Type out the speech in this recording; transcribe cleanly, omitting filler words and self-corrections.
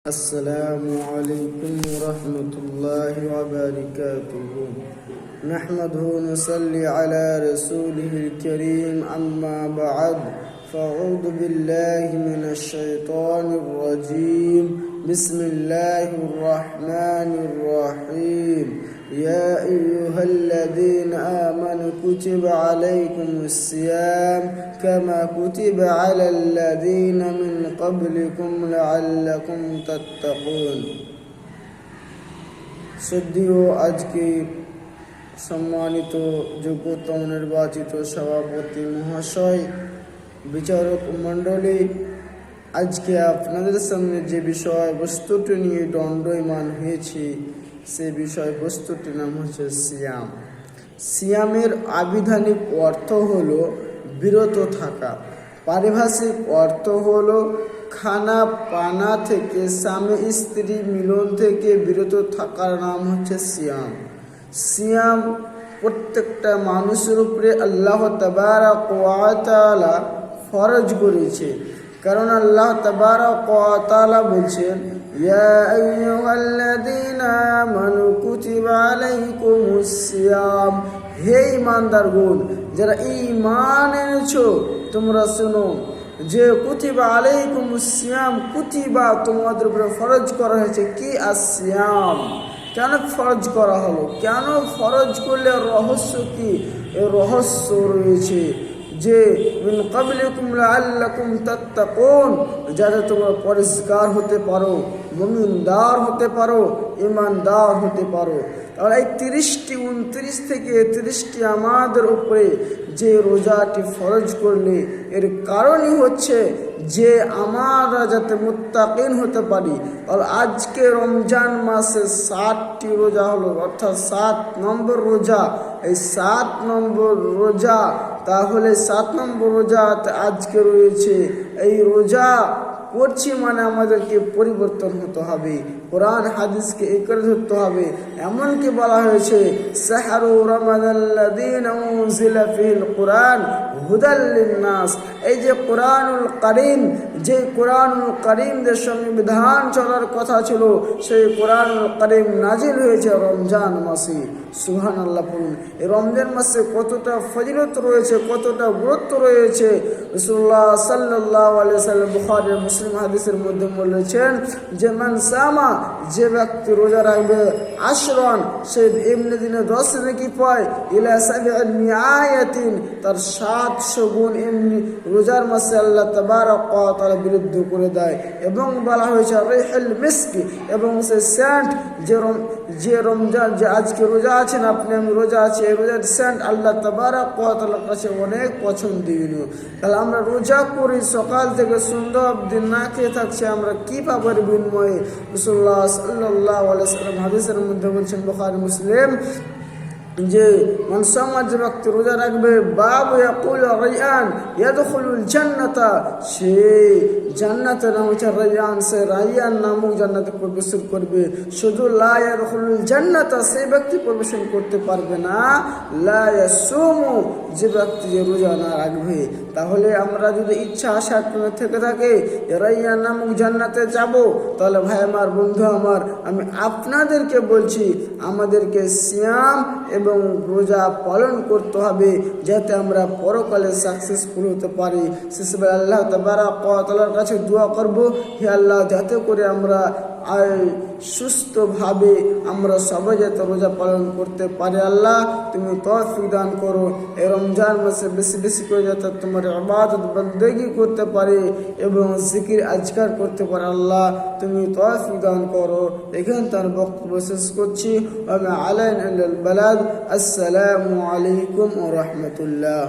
السلام عليكم ورحمة الله وبركاته. نحمده ونصلي على رسوله الكريم. أما بعد، فأعوذ بالله من الشيطان الرجيم. بسم الله الرحمن الرحيم. يا أيها الذين آمنوا كتب عليكم الصيام كما كتب على الذين من قبلكم لعلكم تتقون. শ্রদ্ধেয় আজকে সম্মানিত যোগ্যতম নির্বাচিত সভাপতি মহাশয়, বিচারক মণ্ডলী, আজকে আপনাদের সামনে যে বিষয়বস্তুটি নিয়ে দণ্ডায়মান হয়েছে সে বিষয়বস্তুটির নাম হচ্ছে সিয়াম। সিয়ামের আবিধানিক অর্থ হলো বিরত থাকা। পারিভাষিক অর্থ হলো খানা পানা থেকে, স্বামী স্ত্রী মিলন থেকে বিরত থাকার নাম হচ্ছে সিয়াম। সিয়াম প্রত্যেকটা মানুষের উপরে আল্লাহ তাবারক ওয়া তাআলা ফরজ করেছে, কারণ আল্লাহ তাবারক ওয়া তাআলা বলছেন, ইয়া আইয়ুহাল্লাযীনা আমানু কুতিবা আলাইকুমুস সিয়াম। হে ঈমানদারগণ, যারা ঈমান এনেছো, তোমরা শোনো যে কুতিবা আলাইকুমুস সিয়াম, কুতিবা তোমাদের উপরে ফরজ করা হয়েছে কি আসিয়াম। কেন ফরজ করা হলো, কেন ফরজ করলে রহস্য কি? এর রহস্য রয়েছে যে মিন ক্বাবলিকুম লাআল্লাকুম তাত্তাকুন, যাতে তোমরা পরিষ্কার হতে পারো, মুমিনদার হতে পারো, ঈমানদার হতে পারো। তাহলে এই 29 থেকে 30টি আমাদের উপরে যে রোজাটি ফরজ করলে এর কারণই হচ্ছে যে আমরা যাতে মুত্তাকিন হতে পারি। আর আজকে রমজান মাসে 7টি রোজা হলো, অর্থাৎ 7 নম্বর রোজা। এই 7 নম্বর রোজা, তাহলে 7 নম্বর রোজা আজকে রয়েছে। এই রোজা করছি মানে আমাদেরকে পরিবর্তন হতে হবে, কোরআন হাদিসকে একরে ধরতে হবে। এমনকি বলা হয়েছে শাহরু রমাদাল্লাযীনা উনজিলা ফিহিল কুরআন হুদাল লিন্নাস। এই যে কোরআনুল কারীম, যে কোরআনুল কারীমের সংবিধান চলার কথা ছিল, সেই কোরআনুল কারীম নাজিল হয়েছে রমজান মাসে। সুবহানাল্লাহ পড়ুন। এই রমজান মাসে কতটা ফজিলত রয়েছে, কতটা গুরুত্ব রয়েছে। রাসূলুল্লাহ সাল্লাল্লাহু আলাইহি ওয়াসাল্লাম বুখারী মুসলিম হাদিসের মধ্যে বলেছেন যে মান সামা, যে ব্যক্তি রোজা রাখবে আশরান, সে এমনি দিনে 10 নেকি পায়, ইলা সাবি'আতি আয়াতিন, তার 700 গুণ এমনি রোজার মাসে আল্লাহ তাবারক ওয়া তাআলা বিরুদ্ধ করে দেয়। এবং বলা হয়েছে রিহুল মিসকি, এবং সে সেন্ট, যে রমজান, যে আজকে রোজা আছেন আপনি, আমি রোজা আছি, এই রোজার সেন্ট আল্লাহ তাবারক ওয়া তাআলার কাছে অনেক পছন্দনীয়। তাহলে আমরা রোজা করি, সকাল থেকে সন্ধ্যা অবধি না খেয়ে থাকছে, আমরা কি পাবার বিনিময়ে? রাসূলুল্লাহ সাল্লাল্লাহু আলাইহি ওয়াসাল্লাম হাদিসের মধ্যে বলছেন, বুখারী মুসলিম, যে মান সামা, যে ব্যক্তি রোজা রাখবে, বাবু ইয়াকুল রায়্যান ইয়াদখুলুল জান্নাতা, সে জান্নাতের নাম হচ্ছে রায়্যান, সে রায়্যান নামক জান্নাতে প্রবেশ করবে। শুধু লা ইয়াদখুলুল জান্নাতা, সেই ব্যক্তি প্রবেশ করতে পারবে না, লা ইয়াসুমু, যে ব্যক্তি যে রোজা না রাখবে। তাহলে আমরা যদি ইচ্ছা আশা থেকে থাকে রায়্যান নামক জান্নাতে যাব, তাহলে ভাই আমার, বন্ধু আমার, আমি আপনাদেরকে বলছি আমাদেরকে সিয়াম এবং রোজা পালন করতে হবে, যাতে আমরা পরকালে সাকসেসফুল হতে পারি। শেষে আল্লাহ তাবারক ওয়া তাআলার কাছে দোয়া করব, হে আল্লাহ, যাতে করে আমরা সুস্থভাবে আমরা সবাই যাতে রোজা পালন করতে পারি। আল্লাহ, তুমি তৌফিক দান করো। এই রমজান মাসে বেশি বেশি করে যাতে তোমার ইবাদত বন্দেগী করতে পারে এবং জিকির আজকার করতে পারে। আল্লাহ, তুমি তৌফিক দান করো। এখানে তার বক্তব্য শেষ করছি। ওয়া মা আলাইনা ইল্লাল বালাগ। আসসালামু আলাইকুম ওয়া রাহমাতুল্লাহ।